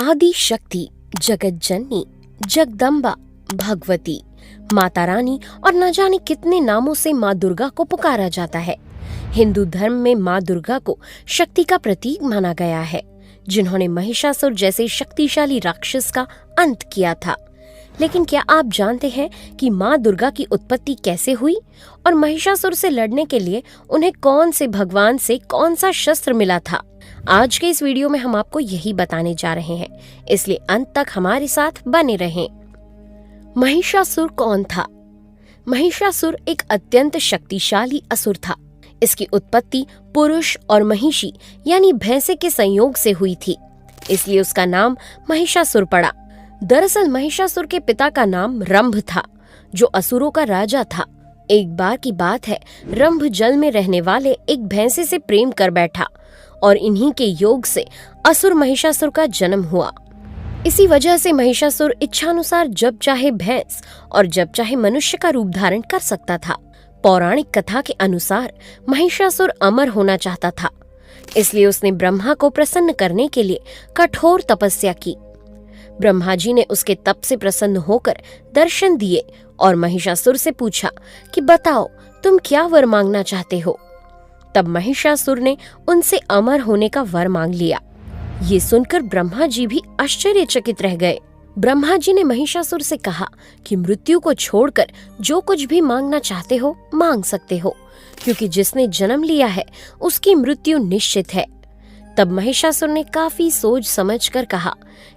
आदि शक्ति, जगत जननी, जगदम्बा, भगवती, माता रानी और न जाने कितने नामों से माँ दुर्गा को पुकारा जाता है। हिंदू धर्म में माँ दुर्गा को शक्ति का प्रतीक माना गया है, जिन्होंने महिषासुर जैसे शक्तिशाली राक्षस का अंत किया था। लेकिन क्या आप जानते हैं कि माँ दुर्गा की उत्पत्ति कैसे हुई और महिषासुर से लड़ने के लिए उन्हें कौन से भगवान से कौन सा शस्त्र मिला था? आज के इस वीडियो में हम आपको यही बताने जा रहे हैं, इसलिए अंत तक हमारे साथ बने रहें। महिषासुर कौन था? महिषासुर एक अत्यंत शक्तिशाली असुर था। इसकी उत्पत्ति पुरुष और महिषी यानी भैंसे के संयोग से हुई थी, इसलिए उसका नाम महिषासुर पड़ा। दरअसल महिषासुर के पिता का नाम रंभ था, जो असुरों का राजा था। एक बार की बात है, रंभ जल में रहने वाले एक भैंसे से प्रेम कर बैठा और इन्हीं के योग से असुर महिषासुर का जन्म हुआ। इसी वजह से महिषासुर इच्छानुसार जब चाहे भैंस और जब चाहे मनुष्य का रूप धारण कर सकता था। पौराणिक कथा के अनुसार महिषासुर अमर होना चाहता था, इसलिए उसने ब्रह्मा को प्रसन्न करने के लिए कठोर तपस्या की। ब्रह्मा जी ने उसके तप से प्रसन्न होकर दर्शन दिए और महिषासुर से पूछा कि बताओ तुम क्या वर मांगना चाहते हो। तब महिषासुर ने उनसे अमर होने का वर मांग लिया। ये सुनकर ब्रह्मा जी भी आश्चर्यचकित रह गए। ब्रह्मा जी ने महिषासुर से कहा कि मृत्यु को छोड़कर जो कुछ भी मांगना चाहते हो मांग सकते हो, क्योंकि जिसने जन्म लिया है उसकी मृत्यु निश्चित है। तब महिषासुर ने काफी सोच समझकर कहा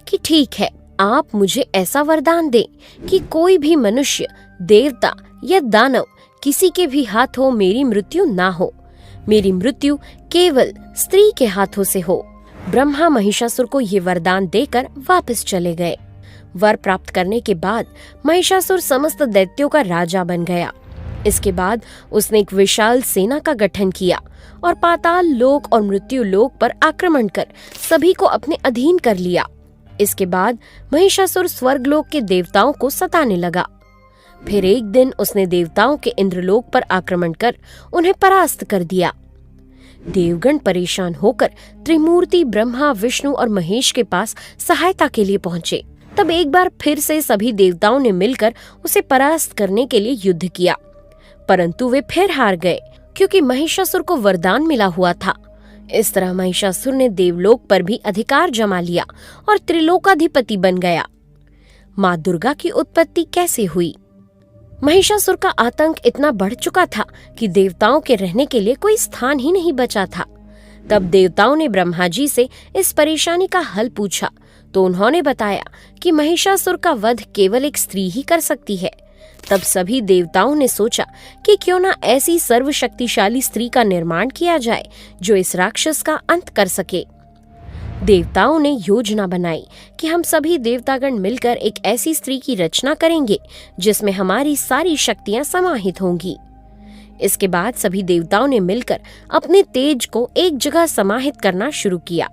कि ठीक है, आप मुझे ऐसा वरदान दें कि कोई भी मनुष्य, देवता या दानव किसी के भी हाथों मेरी मृत्यु ना हो। मेरी मृत्यु केवल स्त्री के हाथों से हो। ब्रह्मा महिषासुर को ये वरदान देकर वापस चले गए। वर प्राप्त करने के बाद महिषासुर समस्त दैत्यों का राजा बन गया। इसके बाद उसने एक विशाल सेना का गठन किया और पाताल लोक और मृत्यु लोक पर आक्रमण कर सभी को अपने अधीन कर लिया। इसके बाद महिषासुर स्वर्गलोक के देवताओं को सताने लगा। फिर एक दिन उसने देवताओं के इंद्रलोक पर आक्रमण कर उन्हें परास्त कर दिया। देवगण परेशान होकर त्रिमूर्ति ब्रह्मा, विष्णु और महेश के पास सहायता के लिए पहुंचे। तब एक बार फिर से सभी देवताओं ने मिलकर उसे परास्त करने के लिए युद्ध किया, परंतु वे फिर हार गए, क्योंकि महिषासुर को वरदान मिला हुआ था। इस तरह महिषासुर ने देवलोक पर भी अधिकार जमा लिया और त्रिलोकाधिपति बन गया। माँ दुर्गा की उत्पत्ति कैसे हुई? महिषासुर का आतंक इतना बढ़ चुका था कि देवताओं के रहने के लिए कोई स्थान ही नहीं बचा था। तब देवताओं ने ब्रह्मा जी से इस परेशानी का हल पूछा, तो उन्होंने बताया कि महिषासुर का वध केवल एक स्त्री ही कर सकती है। तब सभी देवताओं ने सोचा कि क्यों ना ऐसी सर्वशक्तिशाली स्त्री का निर्माण किया जाए जो इस राक्षस का अंत कर सके। देवताओं ने योजना बनाई कि हम सभी देवतागण मिलकर एक ऐसी स्त्री की रचना करेंगे जिसमें हमारी सारी शक्तियां समाहित होंगी। इसके बाद सभी देवताओं ने मिलकर अपने तेज को एक जगह समाहित करना शुरू किया।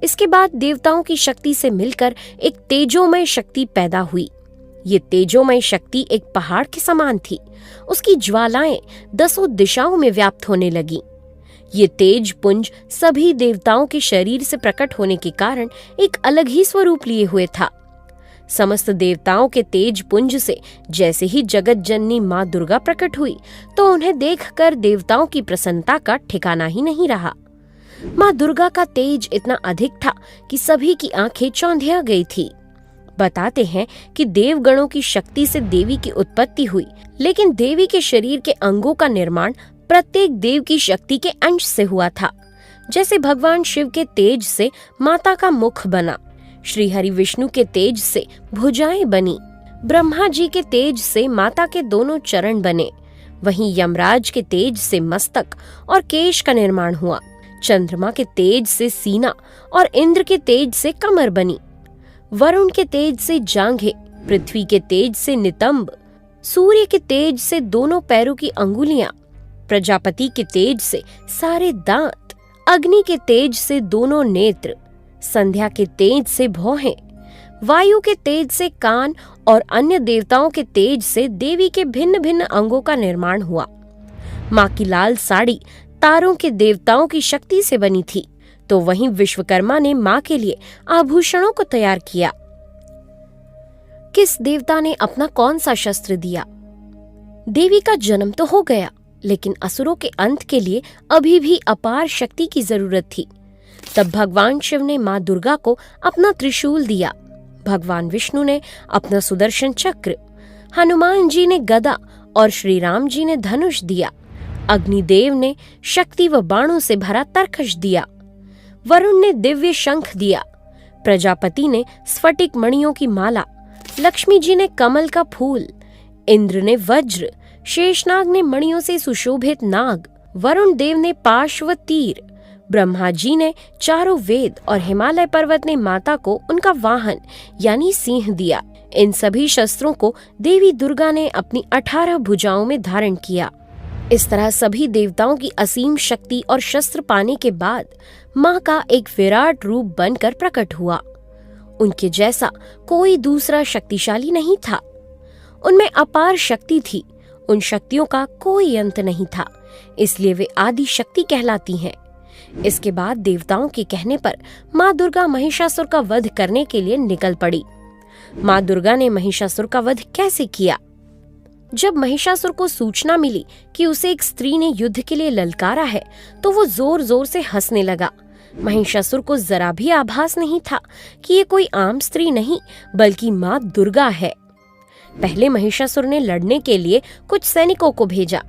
इसके बाद देवताओं की शक्ति से मिलकर एक तेजोमय शक्ति पैदा हुई। ये तेजोमय शक्ति एक पहाड़ के समान थी। उसकी ज्वालाएं 10 दिशाओं में व्याप्त होने लगी। ये तेज पुंज सभी देवताओं के शरीर से प्रकट होने के कारण एक अलग ही स्वरूप लिए हुए था। समस्त देवताओं के तेज पुंज से जैसे ही जगत जननी माँ दुर्गा प्रकट हुई, तो उन्हें देखकर देवताओं की प्रसन्नता का ठिकाना ही नहीं रहा। माँ दुर्गा का तेज इतना अधिक था कि सभी की आंखें चौंधिया गई थी। बताते हैं कि देवगणों की शक्ति से देवी की उत्पत्ति हुई, लेकिन देवी के शरीर के अंगों का निर्माण प्रत्येक देव की शक्ति के अंश से हुआ था। जैसे भगवान शिव के तेज से माता का मुख बना, श्री हरि विष्णु के तेज से भुजाएं बनी, ब्रह्मा जी के तेज से माता के दोनों चरण बने, वहीं यमराज के तेज से मस्तक और केश का निर्माण हुआ, चंद्रमा के तेज से सीना और इंद्र के तेज से कमर बनी, वरुण के तेज से जांघें, पृथ्वी के तेज से नितंब, सूर्य के तेज से दोनों पैरों की अंगुलियां, प्रजापति के तेज से सारे दांत, अग्नि के तेज से दोनों नेत्र, संध्या के तेज से भौहें, वायु के तेज से कान और अन्य देवताओं के तेज से देवी के भिन्न भिन्न अंगों का निर्माण हुआ। माँ की लाल साड़ी तारों के देवताओं की शक्ति से बनी थी, तो वहीं विश्वकर्मा ने माँ के लिए आभूषणों को तैयार किया। किस देवता ने अपना कौन सा शस्त्र दिया? देवी का जन्म तो हो गया, लेकिन असुरों के अंत के लिए अभी भी अपार शक्ति की जरूरत थी। तब भगवान शिव ने माँ दुर्गा को अपना त्रिशूल दिया, भगवान विष्णु ने अपना सुदर्शन चक्र, हनुमान जी ने गदा और श्री राम जी ने धनुष दिया। अग्निदेव ने शक्ति व बाणों से भरा तरकश दिया। वरुण ने दिव्य शंख दिया। प्रजापति ने स्फटिक मणियों की माला, लक्ष्मी जी ने कमल का फूल, इंद्र ने वज्र, शेषनाग ने मणियों से सुशोभित नाग, वरुण देव ने पाश व तीर, ब्रह्मा जी ने चारों वेद और हिमालय पर्वत ने माता को उनका वाहन यानी सिंह दिया। इन सभी शस्त्रों को देवी दुर्गा ने अपनी 18 भुजाओं में धारण किया। इस तरह सभी देवताओं की असीम शक्ति और शस्त्र पाने के बाद माँ का एक विराट रूप बनकर प्रकट हुआ। उनके जैसा कोई दूसरा शक्तिशाली नहीं था। उनमें अपार शक्ति थी। उन शक्तियों का कोई अंत नहीं था, इसलिए वे आदि शक्ति कहलाती हैं। इसके बाद देवताओं के कहने पर माँ दुर्गा महिषासुर का वध करने के लिए निकल पड़ी। माँ दुर्गा ने महिषासुर का वध कैसे किया? जब महिषासुर को सूचना मिली कि उसे एक स्त्री ने युद्ध के लिए ललकारा है, तो वो जोर जोर से हंसने लगा। महिषासुर को जरा भी आभास नहीं था कि ये कोई आम स्त्री नहीं, बल्कि माँ दुर्गा है। पहले महिषासुर ने लड़ने के लिए कुछ सैनिकों को भेजा।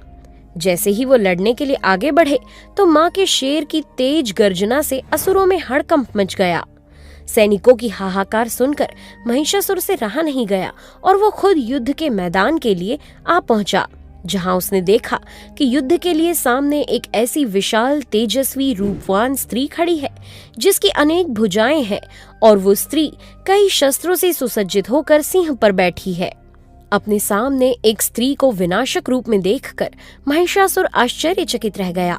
जैसे ही वो लड़ने के लिए आगे बढ़े, तो माँ के शेर की तेज गर्जना से असुरों में हड़कंप मच गया। सैनिकों की हाहाकार सुनकर महिषासुर से रहा नहीं गया और वो खुद युद्ध के मैदान के लिए आ पहुंचा, जहां उसने देखा कि युद्ध के लिए सामने एक ऐसी विशाल तेजस्वी रूपवान स्त्री खड़ी है जिसकी अनेक भुजाएं हैं और वो स्त्री कई शस्त्रों से सुसज्जित होकर सिंह पर बैठी है। अपने सामने एक स्त्री को विनाशक रूप में देखकर महिषासुर आश्चर्यचकित रह गया।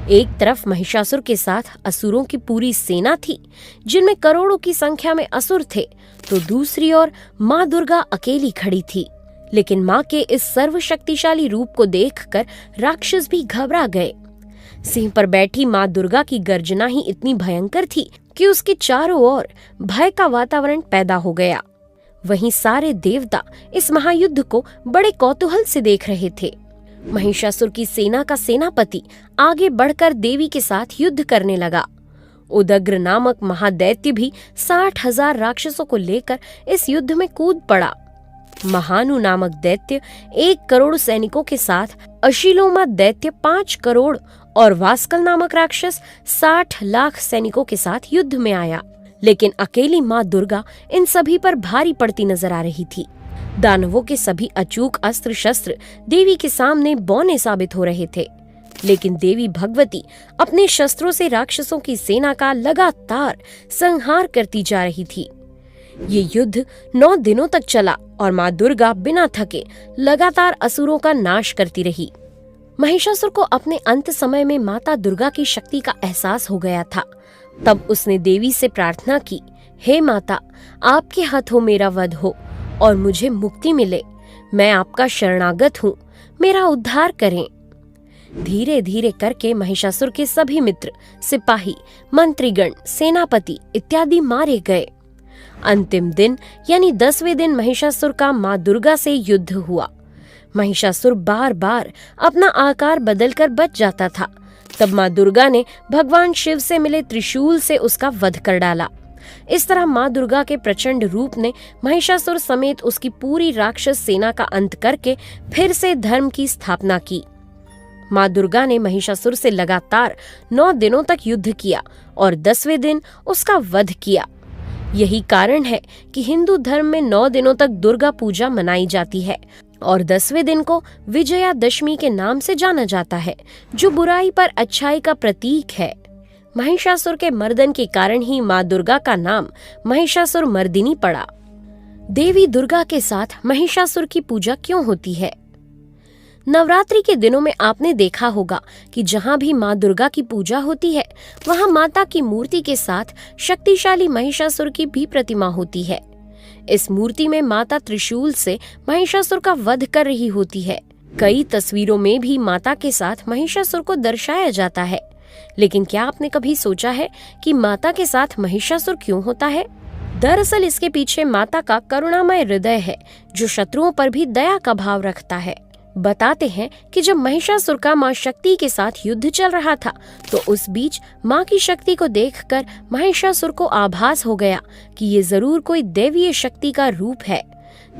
एक तरफ महिषासुर के साथ असुरों की पूरी सेना थी, जिनमें करोड़ों की संख्या में असुर थे, तो दूसरी ओर माँ दुर्गा अकेली खड़ी थी। लेकिन माँ के इस सर्वशक्तिशाली रूप को देखकर राक्षस भी घबरा गए। सिंह पर बैठी माँ दुर्गा की गर्जना ही इतनी भयंकर थी कि उसके चारों ओर भय का वातावरण पैदा हो गया। वहीं सारे देवता इस महायुद्ध को बड़े कौतूहल से देख रहे थे। महिषासुर की सेना का सेनापति आगे बढ़कर देवी के साथ युद्ध करने लगा। उदग्र नामक महादैत्य भी 60,000 राक्षसों को लेकर इस युद्ध में कूद पड़ा। महानु नामक दैत्य 1 करोड़ सैनिकों के साथ, अशिलोमा दैत्य 5 करोड़ और वास्कल नामक राक्षस 60 लाख सैनिकों के साथ युद्ध में आया। लेकिन अकेली माँ दुर्गा इन सभी पर भारी पड़ती नजर आ रही थी। दानवों के सभी अचूक अस्त्र शस्त्र देवी के सामने बौने साबित हो रहे थे, लेकिन देवी भगवती अपने शस्त्रों से राक्षसों की सेना का लगातार संहार करती जा रही थी। ये युद्ध 9 दिनों तक चला और माँ दुर्गा बिना थके लगातार असुरों का नाश करती रही। महिषासुर को अपने अंत समय में माता दुर्गा की शक्ति का एहसास हो गया था। तब उसने देवी से प्रार्थना की, हे माता, आपके हाथों मेरा वध हो और मुझे मुक्ति मिले। मैं आपका शरणागत हूँ, मेरा उद्धार करें। धीरे धीरे करके महिषासुर के सभी मित्र, सिपाही, मंत्रीगण, सेनापति इत्यादि मारे गए। अंतिम दिन यानी 10वें दिन महिषासुर का माँ दुर्गा से युद्ध हुआ। महिषासुर बार बार अपना आकार बदलकर बच जाता था। तब माँ दुर्गा ने भगवान शिव से मिले त्रिशूल से उसका वध कर डाला। इस तरह माँ दुर्गा के प्रचंड रूप ने महिषासुर समेत उसकी पूरी राक्षस सेना का अंत करके फिर से धर्म की स्थापना की। माँ दुर्गा ने महिषासुर से लगातार 9 दिनों तक युद्ध किया और 10वें दिन उसका वध किया। यही कारण है कि हिंदू धर्म में 9 दिनों तक दुर्गा पूजा मनाई जाती है और 10वें दिन को विजयादशमी के नाम से जाना जाता है, जो बुराई पर अच्छाई का प्रतीक है। महिषासुर के मर्दन के कारण ही माँ दुर्गा का नाम महिषासुर मर्दिनी पड़ा। देवी दुर्गा के साथ महिषासुर की पूजा क्यों होती है? नवरात्रि के दिनों में आपने देखा होगा कि जहाँ भी माँ दुर्गा की पूजा होती है, वहाँ माता की मूर्ति के साथ शक्तिशाली महिषासुर की भी प्रतिमा होती है। इस मूर्ति में माता त्रिशूल से महिषासुर का वध कर रही होती है। कई तस्वीरों में भी माता के साथ महिषासुर को दर्शाया जाता है। लेकिन क्या आपने कभी सोचा है कि माता के साथ महिषासुर क्यों होता है? दरअसल इसके पीछे माता का करुणामय हृदय है, जो शत्रुओं पर भी दया का भाव रखता है। बताते हैं कि जब महिषासुर का माँ शक्ति के साथ युद्ध चल रहा था, तो उस बीच माँ की शक्ति को देखकर महिषासुर को आभास हो गया कि ये जरूर कोई दैवीय शक्ति का रूप है।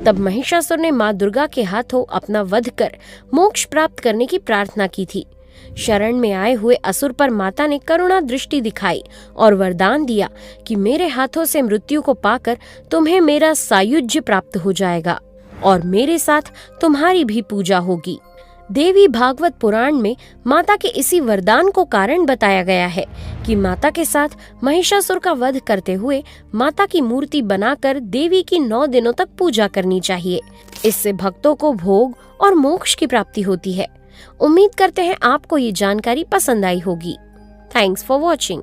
तब महिषासुर ने माँ दुर्गा के हाथों अपना वध कर मोक्ष प्राप्त करने की प्रार्थना की थी। शरण में आए हुए असुर पर माता ने करुणा दृष्टि दिखाई और वरदान दिया कि मेरे हाथों से मृत्यु को पाकर तुम्हें मेरा सायुज्य प्राप्त हो जाएगा और मेरे साथ तुम्हारी भी पूजा होगी। देवी भागवत पुराण में माता के इसी वरदान को कारण बताया गया है कि माता के साथ महिषासुर का वध करते हुए माता की मूर्ति बनाकर देवी की 9 दिनों तक पूजा करनी चाहिए। इससे भक्तों को भोग और मोक्ष की प्राप्ति होती है। उम्मीद करते हैं आपको ये जानकारी पसंद आई होगी। Thanks for watching.